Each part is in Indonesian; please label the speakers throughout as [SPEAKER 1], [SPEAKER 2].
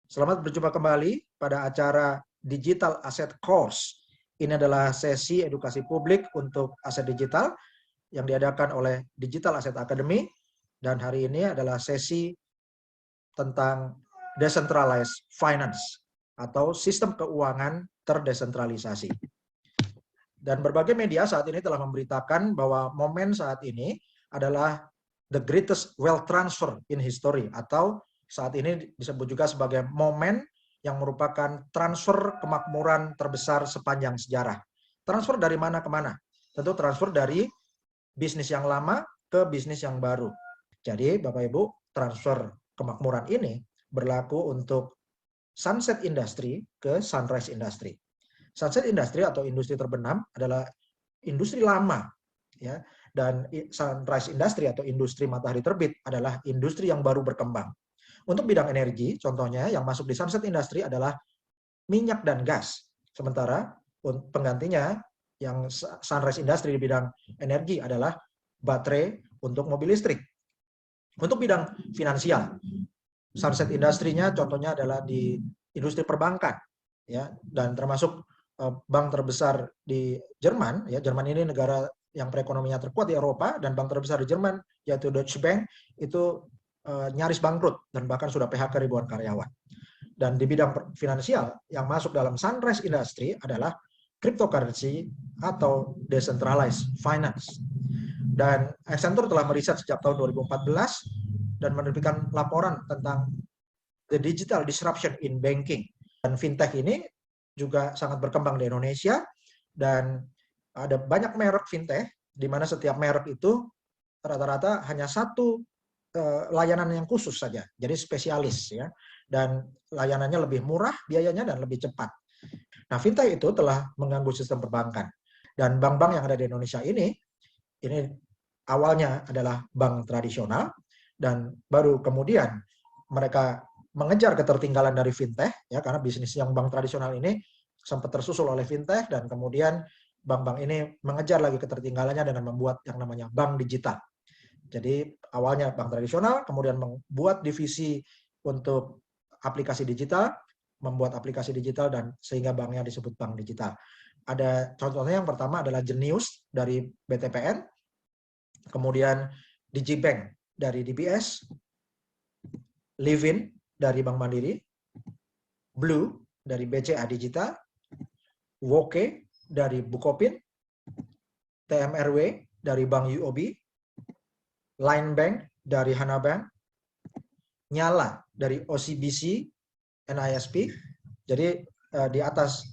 [SPEAKER 1] Selamat berjumpa kembali pada acara Digital Asset Course. Ini adalah sesi edukasi publik untuk aset digital yang diadakan oleh Digital Asset Academy, dan hari ini adalah sesi tentang decentralized finance atau sistem keuangan terdesentralisasi. Dan berbagai media saat ini telah memberitakan bahwa momen saat ini adalah the greatest wealth transfer in history, atau saat ini disebut juga sebagai momen yang merupakan transfer kemakmuran terbesar sepanjang sejarah. Transfer dari mana ke mana? Tentu transfer dari bisnis yang lama ke bisnis yang baru. Jadi Bapak Ibu, transfer kemakmuran ini berlaku untuk sunset industry ke sunrise industry. Sunset industry atau industri terbenam adalah industri lama, ya, dan sunrise industry atau industri matahari terbit adalah industri yang baru berkembang. Untuk bidang energi, contohnya yang masuk di sunset industry adalah minyak dan gas. Sementara penggantinya yang sunrise industry di bidang energi adalah baterai untuk mobil listrik. Untuk bidang finansial, sunset industry-nya contohnya adalah di industri perbankan, ya, dan termasuk bank terbesar di Jerman, ya, Jerman ini negara yang perekonomiannya terkuat di Eropa, dan bank terbesar di Jerman yaitu Deutsche Bank itu nyaris bangkrut dan bahkan sudah PHK ribuan karyawan. Dan di bidang finansial yang masuk dalam sunrise industry adalah cryptocurrency atau decentralized finance. Dan Accenture telah meriset sejak tahun 2014 dan menerbitkan laporan tentang the digital disruption in banking. Dan fintech ini juga sangat berkembang di Indonesia, dan ada banyak merek fintech di mana setiap merek itu rata-rata hanya satu layanan yang khusus saja, jadi spesialis, ya, dan layanannya lebih murah biayanya dan lebih cepat. Nah, fintech itu telah mengganggu sistem perbankan, dan bank-bank yang ada di Indonesia ini awalnya adalah bank tradisional, dan baru kemudian mereka mengejar ketertinggalan dari fintech, ya, karena bisnis yang bank tradisional ini sempat tersusul oleh fintech, dan kemudian bank-bank ini mengejar lagi ketertinggalannya dengan membuat yang namanya bank digital. Jadi awalnya bank tradisional, kemudian membuat divisi untuk aplikasi digital, membuat aplikasi digital, dan sehingga banknya disebut bank digital. Ada contohnya, yang pertama adalah Jenius dari BTPN, kemudian Digibank dari DBS, Livin dari Bank Mandiri, Blue dari BCA Digital, Woke dari Bukopin, TMRW dari Bank UOB, Line Bank dari Hana Bank, Nyala dari OCBC NISP. Jadi di atas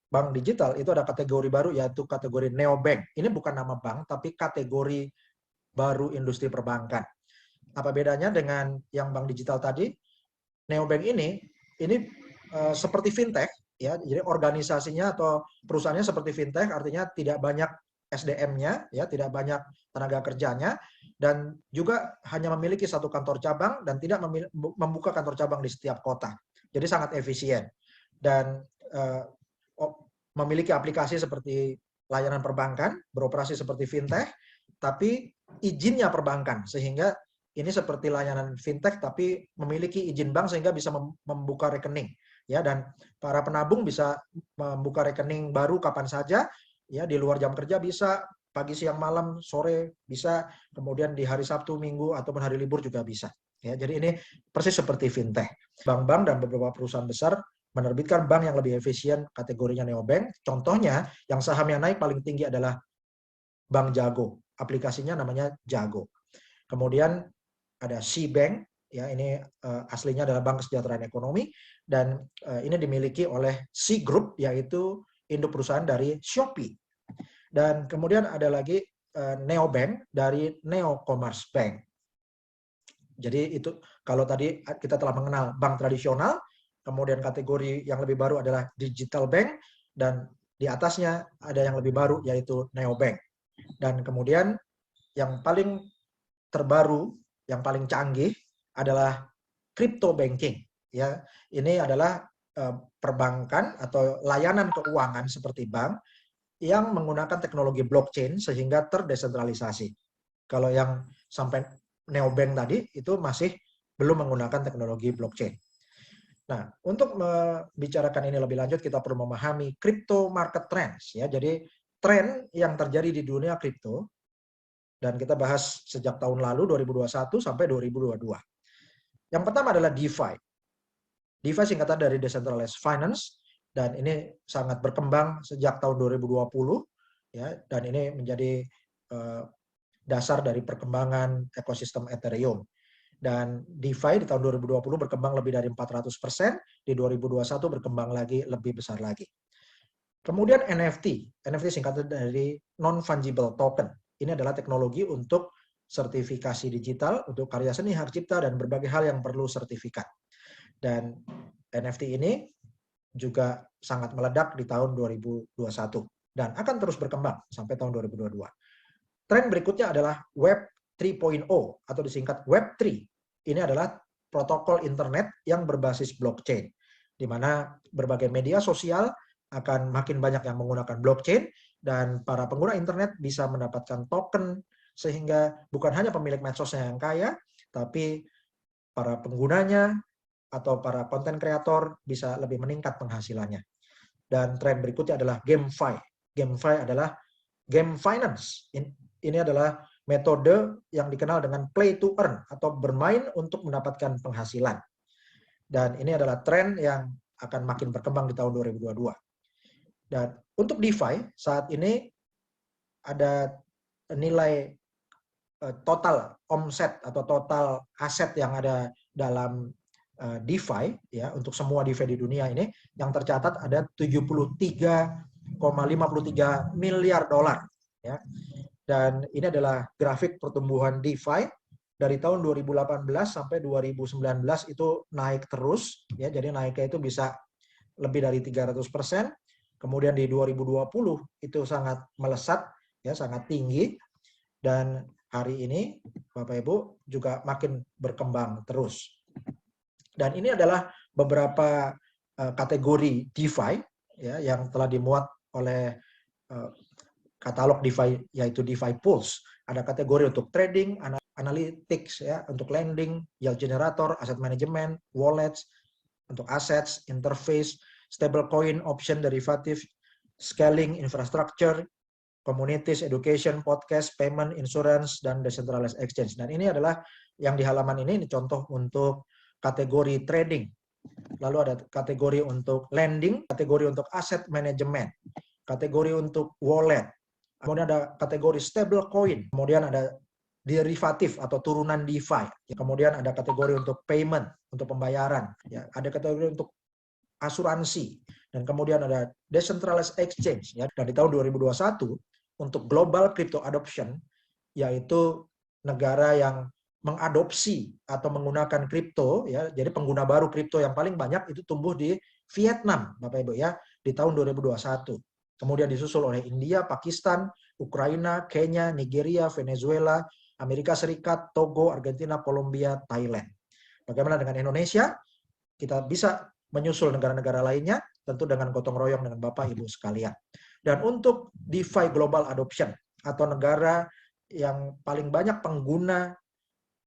[SPEAKER 1] bank digital itu ada kategori baru, yaitu kategori neobank. Ini bukan nama bank, tapi kategori baru industri perbankan. Apa bedanya dengan yang bank digital tadi? Neobank ini seperti fintech, ya. Jadi organisasinya atau perusahaannya seperti fintech, artinya tidak banyak SDM-nya, ya, tidak banyak tenaga kerjanya, dan juga hanya memiliki satu kantor cabang dan tidak membuka kantor cabang di setiap kota. Jadi sangat efisien dan memiliki aplikasi seperti layanan perbankan, beroperasi seperti fintech, tapi izinnya perbankan, sehingga ini seperti layanan fintech tapi memiliki izin bank sehingga bisa membuka rekening, ya, dan para penabung bisa membuka rekening baru kapan saja, ya, di luar jam kerja bisa, pagi, siang, malam, sore bisa, kemudian di hari Sabtu, Minggu, ataupun hari libur juga bisa. Ya, jadi ini persis seperti fintech. Bank-bank dan beberapa perusahaan besar menerbitkan bank yang lebih efisien, kategorinya neobank. Contohnya, yang sahamnya naik paling tinggi adalah Bank Jago. Aplikasinya namanya Jago. Kemudian ada Cbank, ya, ini aslinya adalah Bank Kesejahteraan Ekonomi, dan ini dimiliki oleh C Group, yaitu induk perusahaan dari Shopee. Dan kemudian ada lagi neobank dari Neo Commerce Bank. Jadi itu kalau tadi kita telah mengenal bank tradisional, kemudian kategori yang lebih baru adalah digital bank, dan di atasnya ada yang lebih baru yaitu neobank. Dan kemudian yang paling terbaru, yang paling canggih adalah crypto banking. Ya, ini adalah perbankan atau layanan keuangan seperti bank yang menggunakan teknologi blockchain sehingga terdesentralisasi. Kalau yang sampai neobank tadi itu masih belum menggunakan teknologi blockchain. Nah, untuk membicarakan ini lebih lanjut, kita perlu memahami crypto market trends. Ya. Jadi, tren yang terjadi di dunia kripto, dan kita bahas sejak tahun lalu, 2021 sampai 2022. Yang pertama adalah DeFi. DeFi singkatan dari Decentralized Finance, dan ini sangat berkembang sejak tahun 2020, ya, dan ini menjadi dasar dari perkembangan ekosistem Ethereum. Dan DeFi di tahun 2020 berkembang lebih dari 400%, di 2021 berkembang lagi lebih besar lagi. Kemudian NFT singkatan dari Non-Fungible Token. Ini adalah teknologi untuk sertifikasi digital, untuk karya seni, hak cipta, dan berbagai hal yang perlu sertifikat. Dan NFT ini juga sangat meledak di tahun 2021 dan akan terus berkembang sampai tahun 2022. Tren berikutnya adalah Web 3.0 atau disingkat Web3. Ini adalah protokol internet yang berbasis blockchain, di mana berbagai media sosial akan makin banyak yang menggunakan blockchain dan para pengguna internet bisa mendapatkan token, sehingga bukan hanya pemilik medsosnya yang kaya, tapi para penggunanya atau para konten kreator bisa lebih meningkat penghasilannya. Dan tren berikutnya adalah GameFi. GameFi adalah game finance. Ini adalah metode yang dikenal dengan play to earn atau bermain untuk mendapatkan penghasilan. Dan ini adalah tren yang akan makin berkembang di tahun 2022. Dan untuk DeFi saat ini ada nilai total omset atau total aset yang ada dalam DeFi, ya, untuk semua DeFi di dunia ini yang tercatat ada 73,53 miliar dolar, ya. Dan ini adalah grafik pertumbuhan DeFi dari tahun 2018 sampai 2019 itu naik terus, ya. Jadi naiknya itu bisa lebih dari 300%. Kemudian di 2020 itu sangat melesat, ya, sangat tinggi, dan hari ini Bapak Ibu juga makin berkembang terus. Dan ini adalah beberapa kategori DeFi, ya, yang telah dimuat oleh katalog DeFi, yaitu DeFi Pulse. Ada kategori untuk trading, analytics, ya, untuk lending, yield generator, asset management, wallets, untuk assets, interface, stablecoin, option, derivative, scaling, infrastructure, communities, education, podcast, payment, insurance, dan decentralized exchange. Dan ini adalah yang di halaman ini contoh untuk kategori trading. Lalu ada kategori untuk lending, kategori untuk asset management, kategori untuk wallet, kemudian ada kategori stablecoin, kemudian ada derivatif atau turunan DeFi, kemudian ada kategori untuk payment, untuk pembayaran, ya, ada kategori untuk asuransi, dan kemudian ada decentralized exchange, ya. Dan di tahun 2021 untuk global crypto adoption, yaitu negara yang mengadopsi atau menggunakan kripto, ya. Jadi pengguna baru kripto yang paling banyak itu tumbuh di Vietnam, Bapak Ibu, ya, di tahun 2021. Kemudian disusul oleh India, Pakistan, Ukraina, Kenya, Nigeria, Venezuela, Amerika Serikat, Togo, Argentina, Kolombia, Thailand. Bagaimana dengan Indonesia? Kita bisa menyusul negara-negara lainnya, tentu dengan gotong royong dengan Bapak Ibu sekalian. Dan untuk DeFi Global Adoption atau negara yang paling banyak pengguna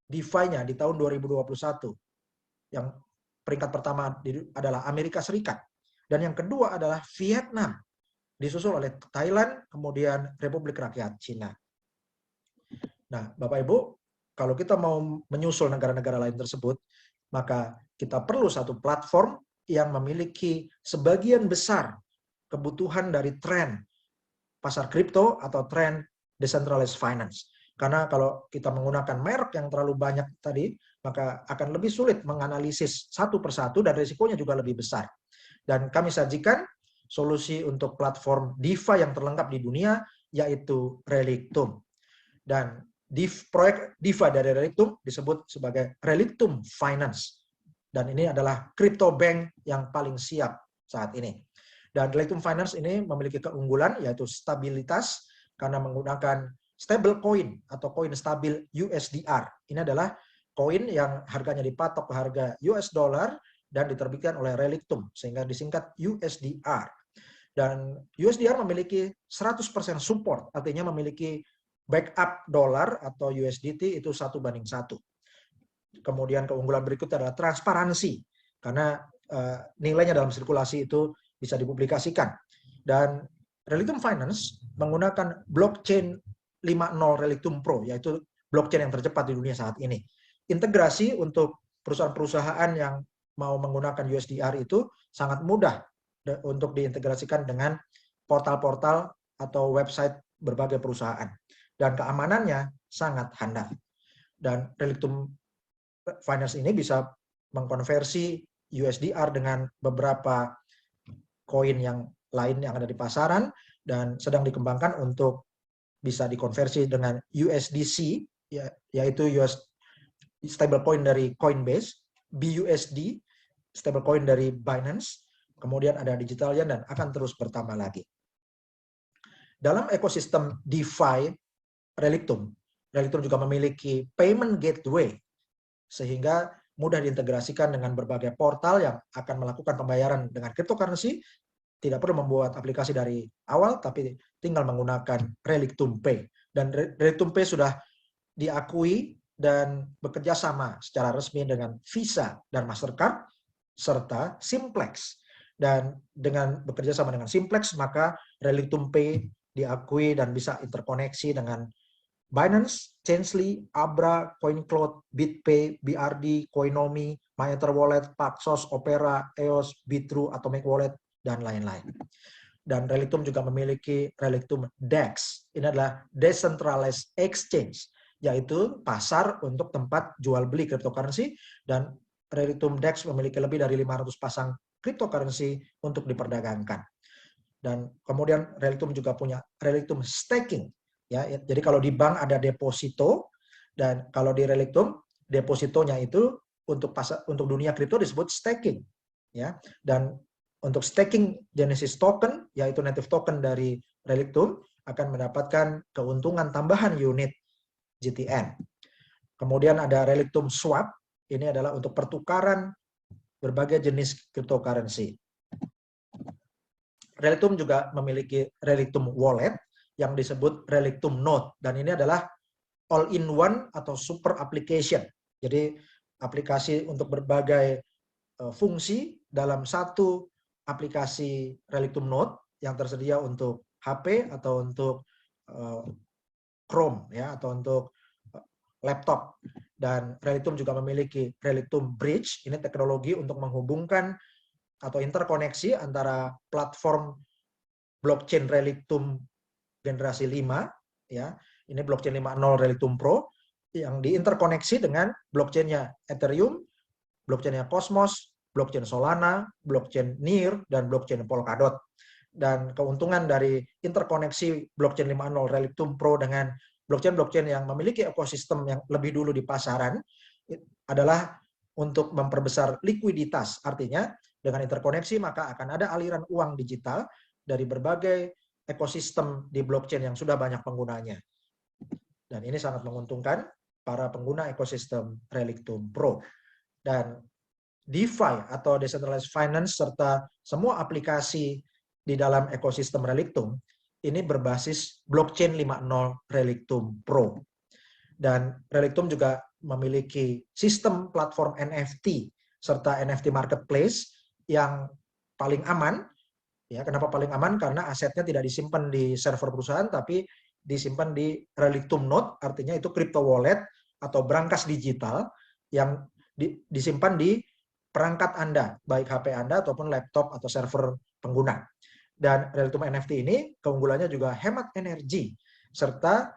[SPEAKER 1] DeFi-nya di tahun 2021, yang peringkat pertama adalah Amerika Serikat, dan yang kedua adalah Vietnam, disusul oleh Thailand, kemudian Republik Rakyat Cina. Nah, Bapak Ibu, kalau kita mau menyusul negara-negara lain tersebut, maka kita perlu satu platform yang memiliki sebagian besar kebutuhan dari tren pasar kripto atau tren decentralized finance. Karena kalau kita menggunakan merek yang terlalu banyak tadi, maka akan lebih sulit menganalisis satu persatu dan risikonya juga lebih besar. Dan kami sajikan solusi untuk platform DeFi yang terlengkap di dunia, yaitu Relictum. Dan proyek DeFi dari Relictum disebut sebagai Relictum Finance. Dan ini adalah crypto bank yang paling siap saat ini. Dan Relictum Finance ini memiliki keunggulan, yaitu stabilitas, karena menggunakan stable coin atau koin stabil USDR. Ini adalah koin yang harganya dipatok ke harga US dollar dan diterbitkan oleh Relictum, sehingga disingkat USDR. Dan USDR memiliki 100% support, artinya memiliki backup dolar atau USDT itu 1:1. Kemudian keunggulan berikutnya adalah transparansi, karena nilainya dalam sirkulasi itu bisa dipublikasikan. Dan Relictum Finance menggunakan blockchain 5.0 Relictum Pro, yaitu blockchain yang tercepat di dunia saat ini. Integrasi untuk perusahaan-perusahaan yang mau menggunakan USDR itu sangat mudah untuk diintegrasikan dengan portal-portal atau website berbagai perusahaan. Dan keamanannya sangat handal. Dan Relictum Finance ini bisa mengkonversi USDR dengan beberapa koin yang lain yang ada di pasaran dan sedang dikembangkan untuk bisa dikonversi dengan USDC, yaitu US stablecoin dari Coinbase, BUSD stablecoin dari Binance, kemudian ada Digital Yen dan akan terus bertambah lagi. Dalam ekosistem DeFi Relictum juga memiliki payment gateway sehingga mudah diintegrasikan dengan berbagai portal yang akan melakukan pembayaran dengan cryptocurrency. Tidak perlu membuat aplikasi dari awal, tapi tinggal menggunakan Relictum Pay. Dan Relictum Pay sudah diakui dan bekerja sama secara resmi dengan Visa dan Mastercard, serta Simplex. Dan dengan bekerja sama dengan Simplex, maka Relictum Pay diakui dan bisa interkoneksi dengan Binance, Chainsley, Abra, CoinCloud, BitPay, BRD, Coinomi, MyEtherWallet, Paxos, Opera, EOS, Bitrue, Atomic Wallet, dan lain-lain. Dan Relictum juga memiliki Relictum DEX. Ini adalah Decentralized Exchange, yaitu pasar untuk tempat jual beli cryptocurrency, dan Relictum DEX memiliki lebih dari 500 pasang cryptocurrency untuk diperdagangkan. Dan kemudian Relictum juga punya Relictum Staking. Ya, jadi kalau di bank ada deposito, dan kalau di Relictum depositonya itu untuk dunia kripto disebut staking. Ya, dan untuk staking Genesis token, yaitu native token dari Relictum, akan mendapatkan keuntungan tambahan unit GTN. Kemudian ada Relictum Swap, ini adalah untuk pertukaran berbagai jenis cryptocurrency. Relictum juga memiliki Relictum Wallet yang disebut Relictum Node, dan ini adalah all-in-one atau super application. Jadi aplikasi untuk berbagai fungsi dalam satu aplikasi Relictum Node yang tersedia untuk HP atau untuk Chrome, ya, atau untuk laptop. Dan Relictum juga memiliki Relictum Bridge, ini teknologi untuk menghubungkan atau interkoneksi antara platform blockchain Relictum generasi 5, ya, ini blockchain 5.0 Relictum Pro, yang diinterkoneksi dengan blockchainnya Ethereum, blockchainnya Cosmos, blockchain Solana, blockchain Near, dan blockchain Polkadot. Dan keuntungan dari interkoneksi blockchain 5.0 Relictum Pro dengan blockchain-blockchain yang memiliki ekosistem yang lebih dulu di pasaran adalah untuk memperbesar likuiditas. Artinya dengan interkoneksi maka akan ada aliran uang digital dari berbagai ekosistem di blockchain yang sudah banyak penggunanya. Dan ini sangat menguntungkan para pengguna ekosistem Relictum Pro. Dan DeFi atau Decentralized Finance serta semua aplikasi di dalam ekosistem Relictum ini berbasis blockchain 5.0 Relictum Pro. Dan Relictum juga memiliki sistem platform NFT serta NFT marketplace yang paling aman. Ya, kenapa paling aman? Karena asetnya tidak disimpan di server perusahaan, tapi disimpan di Relictum Node, artinya itu crypto wallet atau brankas digital yang disimpan di perangkat Anda, baik HP Anda ataupun laptop atau server pengguna. Dan Relictum NFT ini keunggulannya juga hemat energi, serta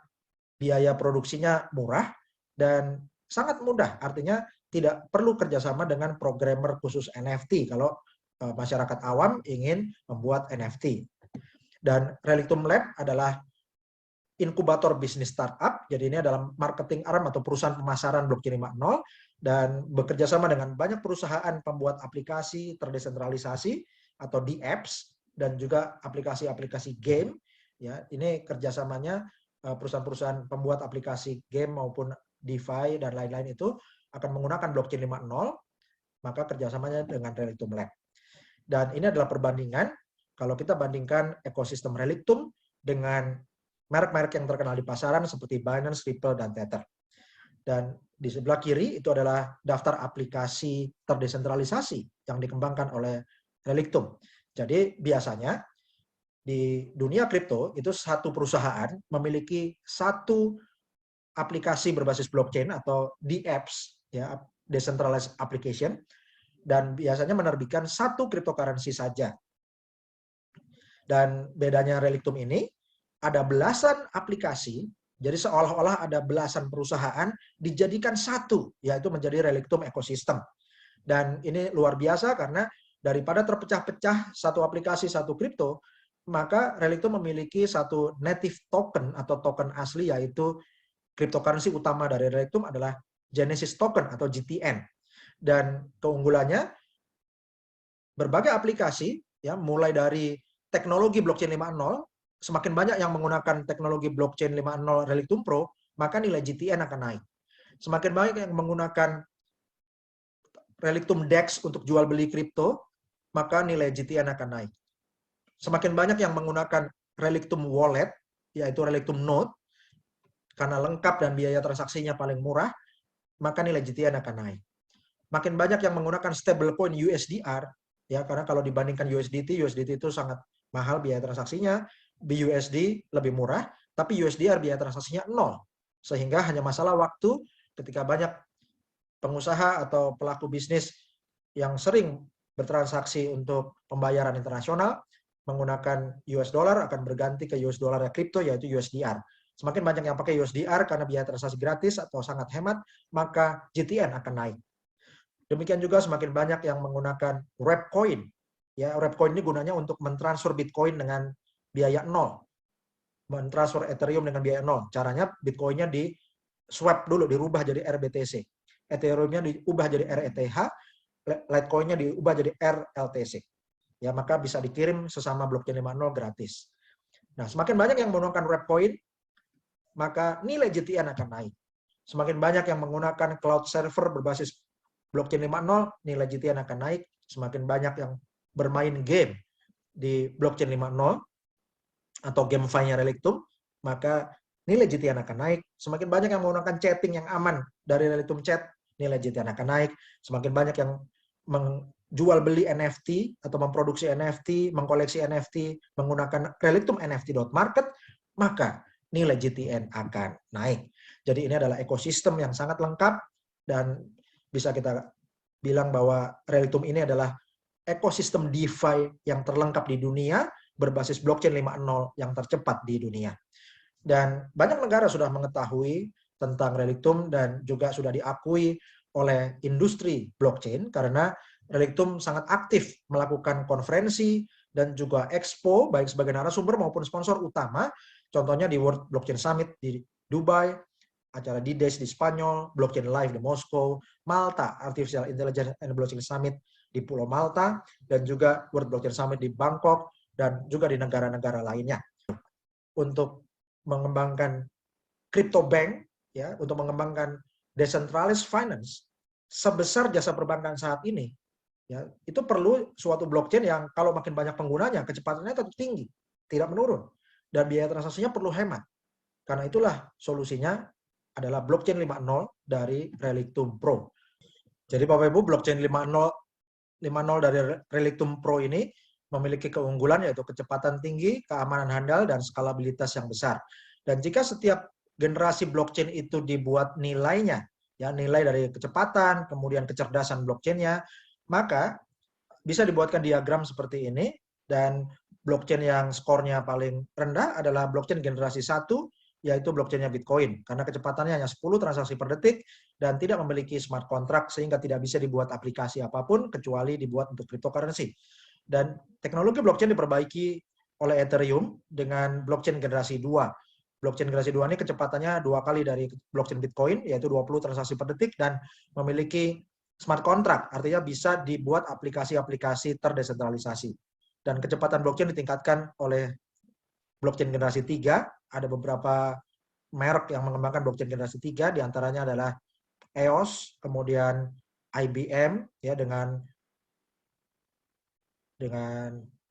[SPEAKER 1] biaya produksinya murah dan sangat mudah, artinya tidak perlu kerjasama dengan programmer khusus NFT kalau masyarakat awam ingin membuat NFT. Dan Relictum Lab adalah inkubator bisnis startup, jadi ini adalah marketing arm atau perusahaan pemasaran blockchain 5.0 dan bekerja sama dengan banyak perusahaan pembuat aplikasi terdesentralisasi atau DApps dan juga aplikasi-aplikasi game. Ya, ini kerjasamanya perusahaan-perusahaan pembuat aplikasi game maupun DeFi dan lain-lain itu akan menggunakan blockchain 5.0, maka kerjasamanya dengan Relictum Lab. Dan ini adalah perbandingan kalau kita bandingkan ekosistem Relictum dengan merek-merek yang terkenal di pasaran seperti Binance, Ripple, dan Tether. Dan di sebelah kiri itu adalah daftar aplikasi terdesentralisasi yang dikembangkan oleh Relictum. Jadi biasanya di dunia kripto itu satu perusahaan memiliki satu aplikasi berbasis blockchain atau DApps, ya, decentralized application, dan biasanya menerbitkan satu cryptocurrency saja. Dan bedanya Relictum ini ada belasan aplikasi. Jadi seolah-olah ada belasan perusahaan dijadikan satu, yaitu menjadi Relictum Ecosystem. Dan ini luar biasa karena daripada terpecah-pecah satu aplikasi, satu kripto, maka Relictum memiliki satu native token atau token asli, yaitu cryptocurrency utama dari Relictum adalah Genesis Token atau GTN. Dan keunggulannya, berbagai aplikasi, ya, mulai dari teknologi blockchain 5.0, semakin banyak yang menggunakan teknologi blockchain 5.0 Relictum Pro, maka nilai GTN akan naik. Semakin banyak yang menggunakan Relictum DEX untuk jual beli kripto, maka nilai GTN akan naik. Semakin banyak yang menggunakan Relictum Wallet, yaitu Relictum Node, karena lengkap dan biaya transaksinya paling murah, maka nilai GTN akan naik. Makin banyak yang menggunakan stablecoin USDR, ya, karena kalau dibandingkan USDT itu sangat mahal biaya transaksinya, BUSD lebih murah, tapi USDR biaya transaksinya 0. Sehingga hanya masalah waktu ketika banyak pengusaha atau pelaku bisnis yang sering bertransaksi untuk pembayaran internasional menggunakan US dollar akan berganti ke US dollar kripto, yaitu USDR. Semakin banyak yang pakai USDR karena biaya transaksi gratis atau sangat hemat, maka GTN akan naik. Demikian juga semakin banyak yang menggunakan Wrappcoin. Ya, Wrappcoin ini gunanya untuk mentransfer Bitcoin dengan biaya 0. Mentransfer Ethereum dengan biaya 0. Caranya Bitcoinnya di swap dulu, dirubah jadi RBTC. Ethereumnya diubah jadi RETH, Litecoinnya diubah jadi RLTC. Ya, maka bisa dikirim sesama blockchain 5.0 gratis. Nah, semakin banyak yang menggunakan Wrappcoin, maka nilai GTN akan naik. Semakin banyak yang menggunakan cloud server berbasis blockchain 5.0, nilai GTN akan naik. Semakin banyak yang bermain game di blockchain 5.0 atau GameFi-nya Relictum, maka nilai GTN akan naik. Semakin banyak yang menggunakan chatting yang aman dari Relictum Chat, nilai GTN akan naik. Semakin banyak yang menjual beli NFT atau memproduksi NFT, mengkoleksi NFT menggunakan Relictum NFT.market, maka nilai GTN akan naik. Jadi ini adalah ekosistem yang sangat lengkap dan bisa kita bilang bahwa Relictum ini adalah ekosistem DeFi yang terlengkap di dunia berbasis blockchain 5.0 yang tercepat di dunia. Dan banyak negara sudah mengetahui tentang Relictum dan juga sudah diakui oleh industri blockchain karena Relictum sangat aktif melakukan konferensi dan juga expo baik sebagai narasumber maupun sponsor utama. Contohnya di World Blockchain Summit di Dubai, acara DIDES di Spanyol, Blockchain Live di Moskow, Malta Artificial Intelligence and Blockchain Summit di Pulau Malta, dan juga World Blockchain Summit di Bangkok, dan juga di negara-negara lainnya. Untuk mengembangkan crypto bank, ya, untuk mengembangkan decentralized finance sebesar jasa perbankan saat ini, ya, itu perlu suatu blockchain yang kalau makin banyak penggunanya, kecepatannya tetap tinggi, tidak menurun, dan biaya transaksinya perlu hemat. Karena itulah solusinya adalah blockchain 5.0 dari Relictum Pro. Jadi Bapak Ibu, blockchain 5.0 dari Relictum Pro ini memiliki keunggulan yaitu kecepatan tinggi, keamanan handal, dan skalabilitas yang besar. Dan jika setiap generasi blockchain itu dibuat nilainya, ya, nilai dari kecepatan, kemudian kecerdasan blockchain-nya, maka bisa dibuatkan diagram seperti ini, dan blockchain yang skornya paling rendah adalah blockchain generasi 1, yaitu blockchain-nya Bitcoin, karena kecepatannya hanya 10 transaksi per detik dan tidak memiliki smart contract sehingga tidak bisa dibuat aplikasi apapun kecuali dibuat untuk cryptocurrency. Dan teknologi blockchain diperbaiki oleh Ethereum dengan blockchain generasi 2. Blockchain generasi 2 ini kecepatannya 2 kali dari blockchain Bitcoin, yaitu 20 transaksi per detik, dan memiliki smart contract, artinya bisa dibuat aplikasi-aplikasi terdesentralisasi. Dan kecepatan blockchain ditingkatkan oleh blockchain generasi 3, ada beberapa merek yang mengembangkan blockchain generasi 3, diantaranya adalah EOS, kemudian IBM, ya, dengan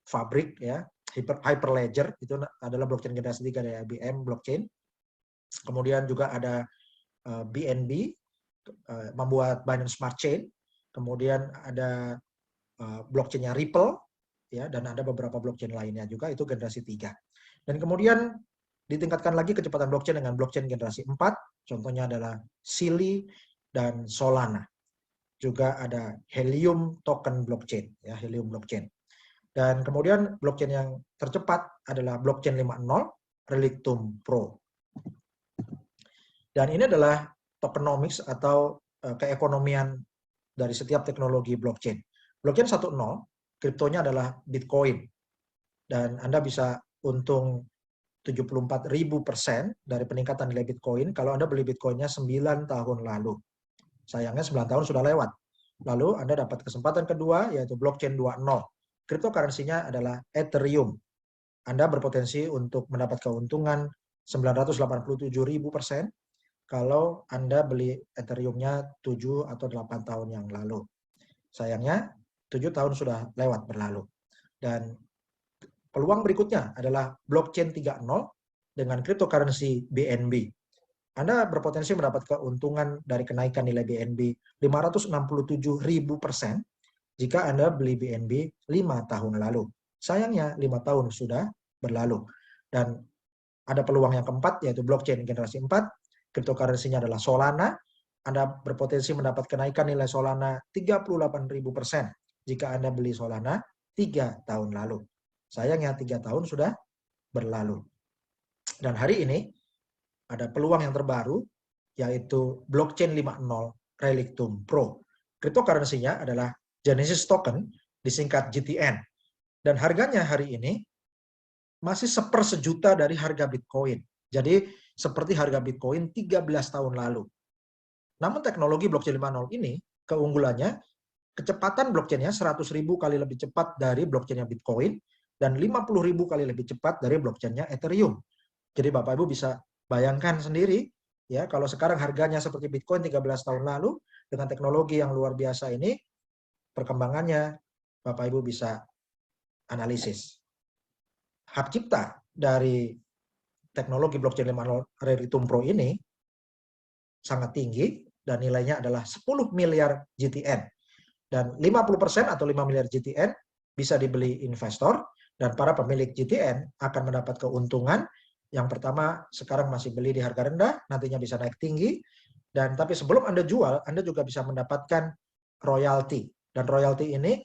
[SPEAKER 1] Fabric, ya, Hyperledger, itu adalah blockchain generasi 3 dari IBM blockchain. Kemudian juga ada BNB, membuat Binance Smart Chain, kemudian ada blockchain-nya Ripple, ya, dan ada beberapa blockchain lainnya juga, itu generasi 3. Dan kemudian ditingkatkan lagi kecepatan blockchain dengan blockchain generasi 4, contohnya adalah Sili dan Solana. Juga ada Helium token blockchain, ya, Helium blockchain. Dan kemudian blockchain yang tercepat adalah blockchain 5.0, Relictum Pro. Dan ini adalah tokenomics atau keekonomian dari setiap teknologi blockchain. Blockchain 1.0, kriptonya adalah Bitcoin. Dan Anda bisa untung 74.000% dari peningkatan nilai Bitcoin kalau Anda beli Bitcoinnya 9 tahun lalu. Sayangnya 9 tahun sudah lewat. Lalu Anda dapat kesempatan kedua, yaitu blockchain 2.0. Cryptocurrency-nya adalah Ethereum. Anda berpotensi untuk mendapat keuntungan 987.000% kalau Anda beli Ethereum-nya 7 atau 8 tahun yang lalu. Sayangnya 7 tahun sudah lewat berlalu. Dan peluang berikutnya adalah blockchain 3.0 dengan cryptocurrency BNB. Anda berpotensi mendapat keuntungan dari kenaikan nilai BNB 567.000% jika Anda beli BNB 5 tahun lalu. Sayangnya 5 tahun sudah berlalu. Dan ada peluang yang keempat, yaitu blockchain generasi 4. Cryptocurrency-nya adalah Solana. Anda berpotensi mendapat kenaikan nilai Solana 38.000% jika Anda beli Solana 3 tahun lalu. Sayangnya 3 tahun sudah berlalu. Dan hari ini ada peluang yang terbaru, yaitu blockchain 5.0 Relictum Pro. Cryptocurrency-nya adalah Genesis Token, disingkat GTN. Dan harganya hari ini masih 1/1 juta dari harga Bitcoin. Jadi seperti harga Bitcoin 13 tahun lalu. Namun teknologi blockchain 5.0 ini, keunggulannya, kecepatan blockchain-nya 100.000 kali lebih cepat dari blockchain-nya Bitcoin, dan 50.000 kali lebih cepat dari blockchain-nya Ethereum. Jadi Bapak Ibu bisa bayangkan sendiri, ya, kalau sekarang harganya seperti Bitcoin 13 tahun lalu, dengan teknologi yang luar biasa ini, perkembangannya Bapak Ibu bisa analisis. Hak cipta dari teknologi blockchain 5.0 Relictum Pro ini sangat tinggi dan nilainya adalah 10 miliar GTN. Dan 50% atau 5 miliar GTN bisa dibeli investor, dan para pemilik GTN akan mendapat keuntungan. Yang pertama, sekarang masih beli di harga rendah, nantinya bisa naik tinggi. Dan tapi sebelum Anda jual, Anda juga bisa mendapatkan royalti. Dan royalti ini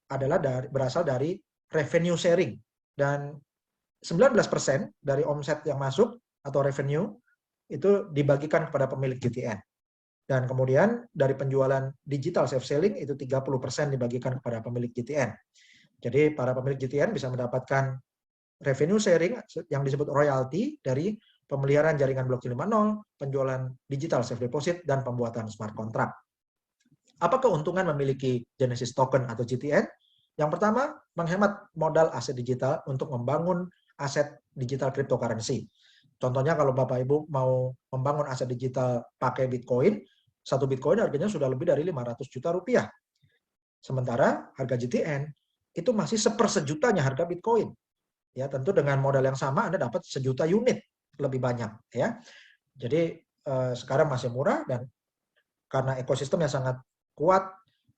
[SPEAKER 1] adalah berasal dari revenue sharing. Dan 19% dari omset yang masuk atau revenue itu dibagikan kepada pemilik GTN. Dan kemudian dari penjualan digital safe selling itu 30% dibagikan kepada pemilik GTN. Jadi para pemilik GTN bisa mendapatkan revenue sharing yang disebut royalti dari pemeliharaan jaringan blockchain 5.0, penjualan digital safe deposit, dan pembuatan smart contract. Apa keuntungan memiliki Genesis Token atau GTN? Yang pertama, menghemat modal aset digital untuk membangun aset digital cryptocurrency. Contohnya kalau Bapak Ibu mau membangun aset digital pakai Bitcoin, satu Bitcoin harganya sudah lebih dari 500 juta rupiah. Sementara harga GTN itu masih 1/1 jutanya harga Bitcoin. Ya, tentu dengan modal yang sama Anda dapat 1 juta unit lebih banyak, ya. Jadi sekarang masih murah, dan karena ekosistemnya sangat kuat,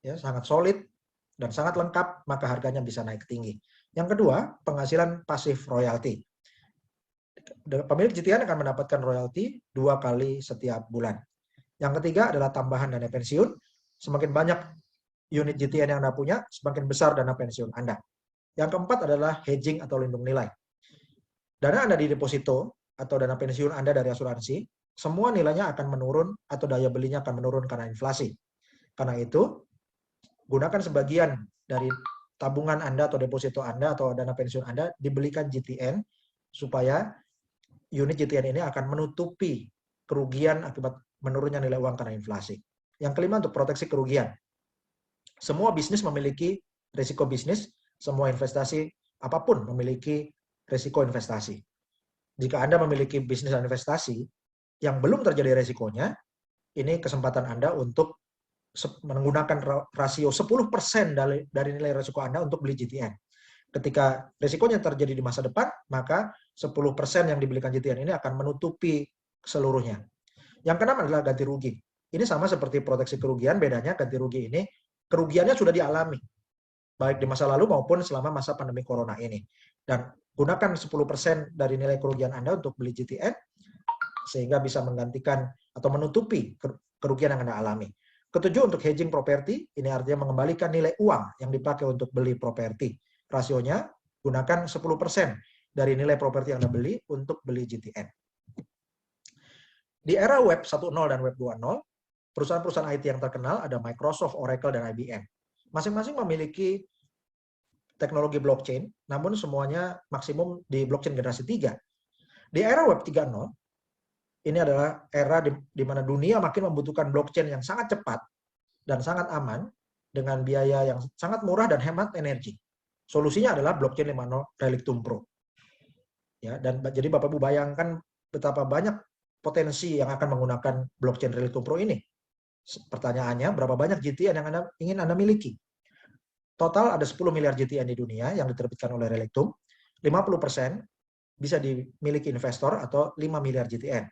[SPEAKER 1] ya, sangat solid dan sangat lengkap, maka harganya bisa naik tinggi. Yang kedua, penghasilan pasif royalti. Pemilik GTN akan mendapatkan royalti 2 kali setiap bulan. Yang ketiga adalah tambahan dana pensiun. Semakin banyak unit GTN yang Anda punya, semakin besar dana pensiun Anda. Yang keempat adalah hedging atau lindung nilai. Dana Anda di deposito atau dana pensiun Anda dari asuransi, semua nilainya akan menurun atau daya belinya akan menurun karena inflasi. Karena itu, gunakan sebagian dari tabungan Anda atau deposito Anda atau dana pensiun Anda dibelikan GTN, supaya unit GTN ini akan menutupi kerugian akibat menurunnya nilai uang karena inflasi. Yang kelima, untuk proteksi kerugian. Semua bisnis memiliki risiko bisnis, semua investasi apapun memiliki risiko investasi. Jika Anda memiliki bisnis dan investasi yang belum terjadi risikonya, ini kesempatan Anda untuk menggunakan rasio 10% dari nilai risiko Anda untuk beli GTN. Ketika risikonya terjadi di masa depan, maka 10% yang dibelikan GTN ini akan menutupi seluruhnya. Yang keenam adalah ganti rugi. Ini sama seperti proteksi kerugian, bedanya ganti rugi ini kerugiannya sudah dialami, baik di masa lalu maupun selama masa pandemi corona ini. Dan gunakan 10% dari nilai kerugian Anda untuk beli GTN, sehingga bisa menggantikan atau menutupi kerugian yang Anda alami. Ketujuh, untuk hedging properti, ini artinya mengembalikan nilai uang yang dipakai untuk beli properti. Rasionya, gunakan 10% dari nilai properti yang Anda beli untuk beli GTN. Di era Web 1.0 dan Web 2.0, perusahaan-perusahaan IT yang terkenal ada Microsoft, Oracle, dan IBM. Masing-masing memiliki teknologi blockchain, namun semuanya maksimum di blockchain generasi 3. Di era Web 3.0, ini adalah era di mana dunia makin membutuhkan blockchain yang sangat cepat dan sangat aman, dengan biaya yang sangat murah dan hemat energi. Solusinya adalah blockchain 5.0 Relictum Pro. Ya, dan jadi Bapak Ibu bayangkan betapa banyak potensi yang akan menggunakan blockchain Relictum Pro ini. Pertanyaannya, berapa banyak GTN yang ingin Anda miliki? Total ada 10 miliar GTN di dunia yang diterbitkan oleh Relictum. 50% bisa dimiliki investor atau 5 miliar GTN.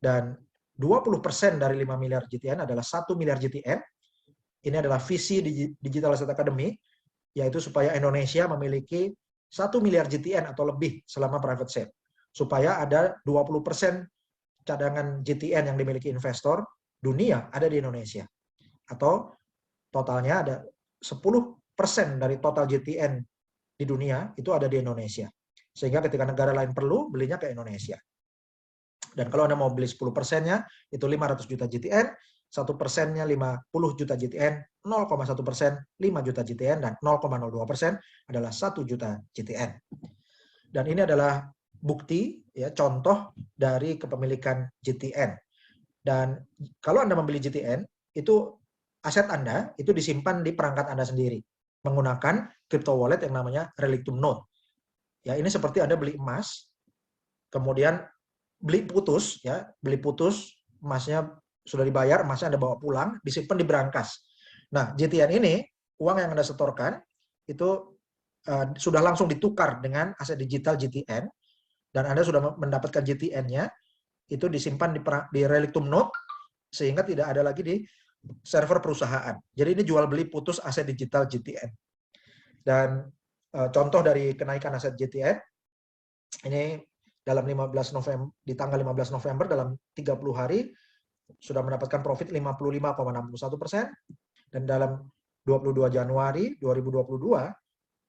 [SPEAKER 1] Dan 20% dari 5 miliar GTN adalah 1 miliar GTN. Ini adalah visi Digital Asset Academy, yaitu supaya Indonesia memiliki 1 miliar GTN atau lebih selama private sale. Supaya ada 20% cadangan GTN yang dimiliki investor dunia ada di Indonesia. Atau totalnya ada 10% dari total GTN di dunia itu ada di Indonesia. Sehingga ketika negara lain perlu, belinya ke Indonesia. Dan kalau Anda mau beli 10%-nya, itu 500 juta GTN, 1%-nya 50 juta GTN, 0,1% 5 juta GTN, dan 0,02% adalah 1 juta GTN. Dan ini adalah bukti, ya, contoh dari kepemilikan GTN. Dan kalau Anda membeli GTN, itu aset Anda itu disimpan di perangkat Anda sendiri menggunakan crypto wallet yang namanya Relictum Node. Ya, ini seperti Anda beli emas, kemudian beli putus, ya, beli putus, emasnya sudah dibayar, emasnya Anda bawa pulang, disimpan di brankas. Nah, GTN ini, uang yang Anda setorkan itu sudah langsung ditukar dengan aset digital GTN, dan Anda sudah mendapatkan GTN-nya, itu disimpan di Relictum Node, sehingga tidak ada lagi di server perusahaan. Jadi ini jual beli putus aset digital GTN. Dan contoh dari kenaikan aset GTN, ini dalam 15 November, di tanggal 15 November dalam 30 hari sudah mendapatkan profit 55,61%, dan dalam 22 Januari 2022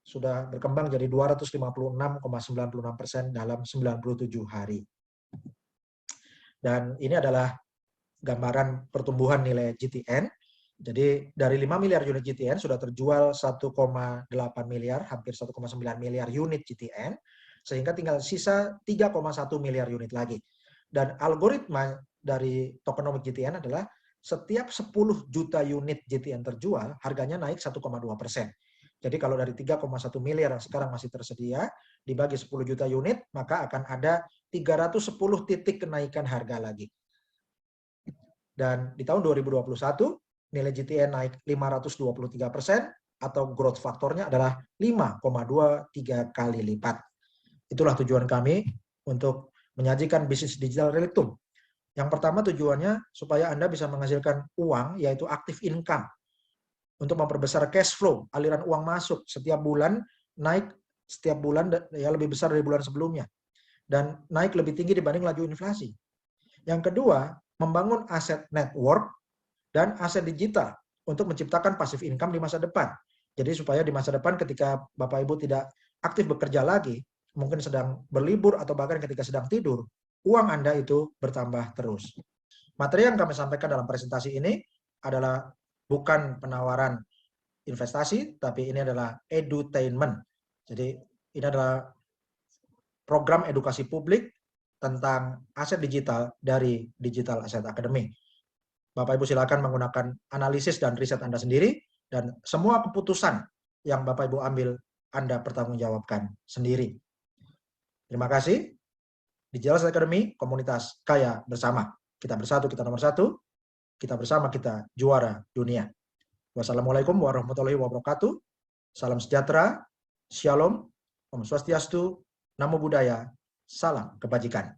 [SPEAKER 1] sudah berkembang jadi 256,96% dalam 97 hari. Dan ini adalah gambaran pertumbuhan nilai GTN. Jadi dari 5 miliar unit GTN sudah terjual 1,8 miliar, hampir 1,9 miliar unit GTN, sehingga tinggal sisa 3,1 miliar unit lagi. Dan algoritma dari tokenomics GTN adalah setiap 10 juta unit GTN terjual, harganya naik 1,2%. Jadi kalau dari 3,1 miliar yang sekarang masih tersedia, dibagi 10 juta unit, maka akan ada 310 titik kenaikan harga lagi. Dan di tahun 2021, nilai GTN naik 523%, atau growth faktornya adalah 5,23 kali lipat. Itulah tujuan kami untuk menyajikan bisnis digital Relictum. Yang pertama tujuannya supaya Anda bisa menghasilkan uang, yaitu active income, untuk memperbesar cash flow, aliran uang masuk setiap bulan naik setiap bulan, ya, lebih besar dari bulan sebelumnya, dan naik lebih tinggi dibanding laju inflasi. Yang kedua, membangun aset network dan aset digital untuk menciptakan passive income di masa depan. Jadi supaya di masa depan ketika Bapak Ibu tidak aktif bekerja lagi, mungkin sedang berlibur atau bahkan ketika sedang tidur, uang Anda itu bertambah terus. Materi yang kami sampaikan dalam presentasi ini adalah bukan penawaran investasi, tapi ini adalah edutainment. Jadi ini adalah program edukasi publik tentang aset digital dari Digital Asset Academy. Bapak Ibu silakan menggunakan analisis dan riset Anda sendiri, dan semua keputusan yang Bapak Ibu ambil Anda pertanggungjawabkan sendiri. Terima kasih. Digital Asset Academy, komunitas kaya bersama. Kita bersatu, kita nomor satu. Kita bersama, kita juara dunia. Wassalamualaikum warahmatullahi wabarakatuh. Salam sejahtera, shalom, om swastiastu, namo buddhaya, salam kebajikan.